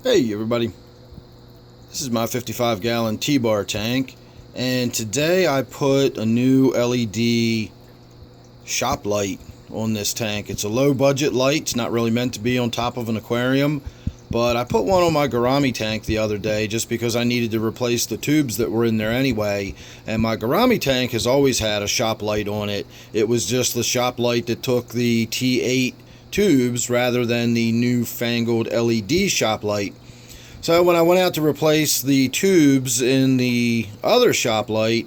Hey everybody, this is my 55-gallon T-bar tank, and today I put a new LED shop light on this tank. It's a low budget light. It's not really meant to be on top of an aquarium, but I put one on my Gourami tank the other day just because I needed to replace the tubes that were in there anyway, and my Gourami tank has always had a shop light on it. It was just the shop light that took the T8 tubes rather than the newfangled LED shop light. So when I went out to replace the tubes in the other shop light,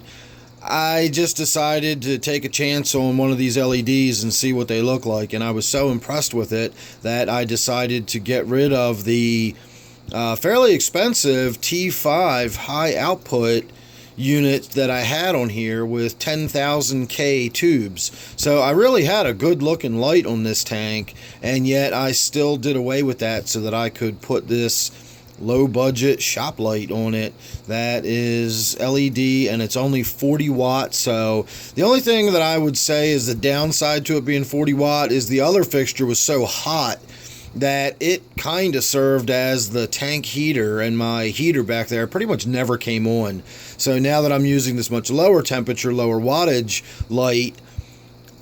I just decided to take a chance on one of these LEDs and see what they look like, and I was so impressed with it that I decided to get rid of the fairly expensive T5 high output unit that I had on here with 10,000K tubes. So I really had a good looking light on this tank, and yet I still did away with that so that I could put this low budget shop light on it that is LED, and it's only 40 watts. So the only thing that I would say is the downside to it being 40 watt is the other fixture was so hot that it kind of served as the tank heater, and my heater back there pretty much never came on. So now that I'm using this much lower temperature, lower wattage light,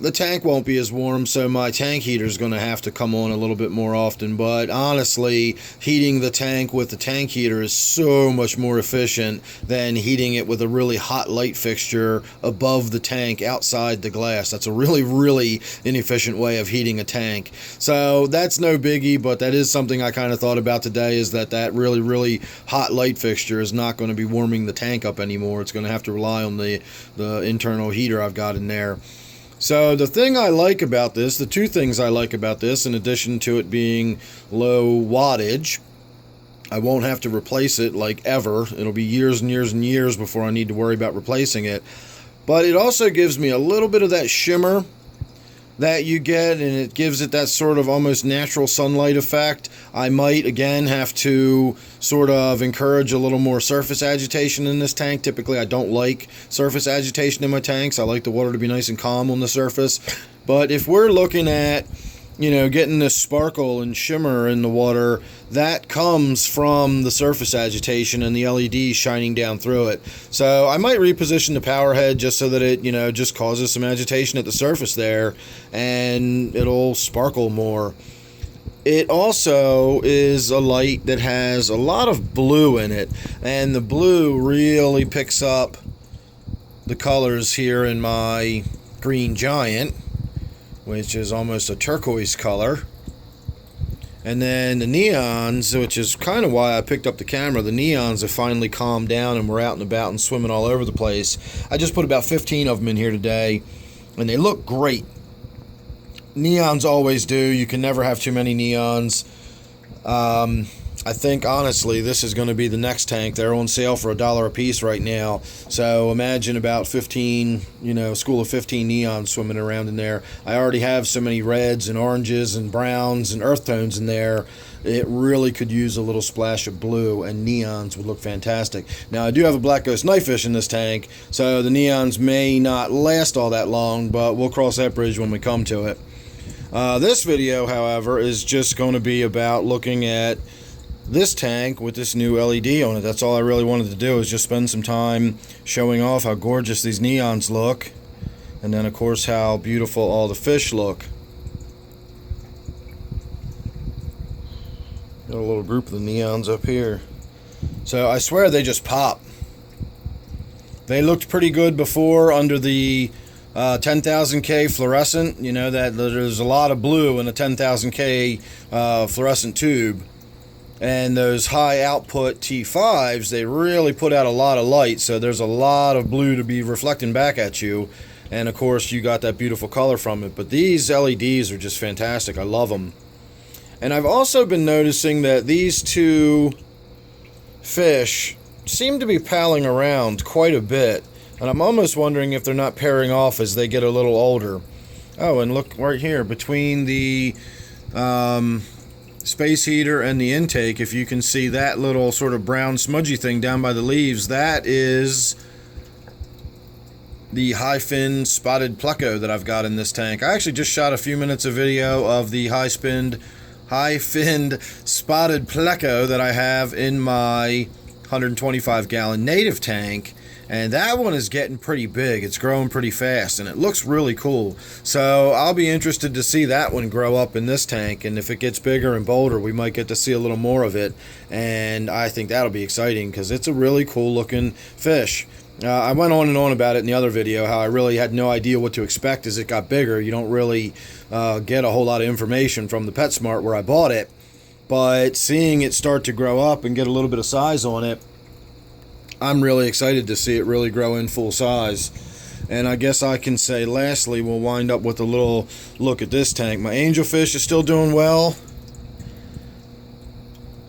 the tank won't be as warm, so my tank heater is going to have to come on a little bit more often. But honestly, heating the tank with the tank heater is so much more efficient than heating it with a really hot light fixture above the tank outside the glass. That's a really inefficient way of heating a tank. So that's no biggie, but that is something I kind of thought about today, is that really hot light fixture is not going to be warming the tank up anymore. It's going to have to rely on the internal heater I've got in there. So the thing I like about this, the two things I like about this, in addition to it being low wattage, I won't have to replace it like ever. It'll be years and years before I need to worry about replacing it. But it also gives me a little bit of that shimmer that you get, and it gives it that sort of almost natural sunlight effect. I might again have to sort of encourage a little more surface agitation in this tank. Typically I don't like surface agitation in my tanks. I like the water to be nice and calm on the surface. But if we're looking at, getting this sparkle and shimmer in the water, that comes from the surface agitation and the LEDs shining down through it. So I might reposition the power head just so that it, just causes some agitation at the surface there, and it'll sparkle more. It also is a light that has a lot of blue in it, and the blue really picks up the colors here in my Green Giant, which is almost a turquoise color. And then the neons, which is kind of why I picked up the camera, the neons have finally calmed down and we're out and about and swimming all over the place. I just put about 15 of them in here today, and they look great. Neons always do. You can never have too many neons. I think, honestly, this is going to be the next tank. They're on sale for $1 a piece right now. So imagine about 15, school of 15 neons swimming around in there. I already have so many reds and oranges and browns and earth tones in there. It really could use a little splash of blue, and neons would look fantastic. Now, I do have a black ghost knifefish in this tank, so the neons may not last all that long, but we'll cross that bridge when we come to it. This video, however, is just going to be about looking at this tank with this new LED on it. That's all I really wanted to do, is just spend some time showing off how gorgeous these neons look, and then of course how beautiful all the fish look. Got a little group of the neons up here. So I swear they just pop. They looked pretty good before under the 10,000K fluorescent. That there's a lot of blue in a 10,000K fluorescent tube. And those high output T5s, they really put out a lot of light, so there's a lot of blue to be reflecting back at you, and of course you got that beautiful color from it. But these LEDs are just fantastic. I love them. And I've also been noticing that these two fish seem to be palling around quite a bit, and I'm almost wondering if they're not pairing off as they get a little older. Oh, and look right here between the space heater and the intake, if you can see that little sort of brown smudgy thing down by the leaves, that is the high fin spotted pleco that I've got in this tank. I actually just shot a few minutes of video of the high spinned high-finned spotted pleco that I have in my 125-gallon native tank, and that one is getting pretty big. It's growing pretty fast, and it looks really cool. So I'll be interested to see that one grow up in this tank, and if it gets bigger and bolder, we might get to see a little more of it, and I think that'll be exciting because it's a really cool-looking fish. I went on and on about it in the other video, how I really had no idea what to expect as it got bigger. You don't really get a whole lot of information from the PetSmart where I bought it, but seeing it start to grow up and get a little bit of size on it, I'm really excited to see it really grow in full size. And I guess I can say lastly, we'll wind up with a little look at this tank. My angelfish is still doing well.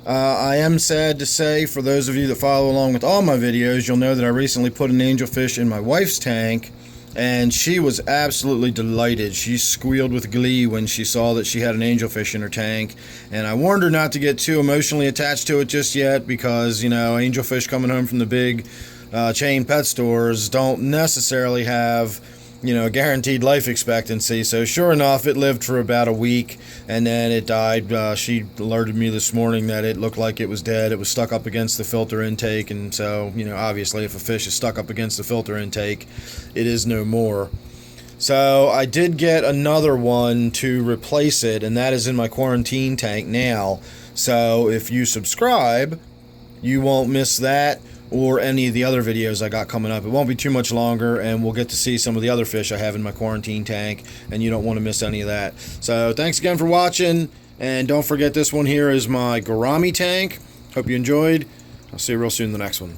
I am sad to say, for those of you that follow along with all my videos, you'll know that I recently put an angelfish in my wife's tank, and she was absolutely delighted. She squealed with glee when she saw that she had an angelfish in her tank, and I warned her not to get too emotionally attached to it just yet because, you know, angelfish coming home from the big chain pet stores don't necessarily have, you know, guaranteed life expectancy. So sure enough, it lived for about a week and then it died. She alerted me this morning that it looked like it was dead. It was stuck up against the filter intake, and so, you know, obviously if a fish is stuck up against the filter intake, it is no more. So I did get another one to replace it, and that is in my quarantine tank now. So if you subscribe, you won't miss that or any of the other videos I got coming up. It won't be too much longer, and we'll get to see some of the other fish I have in my quarantine tank, and you don't want to miss any of that. So thanks again for watching, and don't forget, this one here is my gourami tank. Hope you enjoyed. I'll see you real soon in the next one.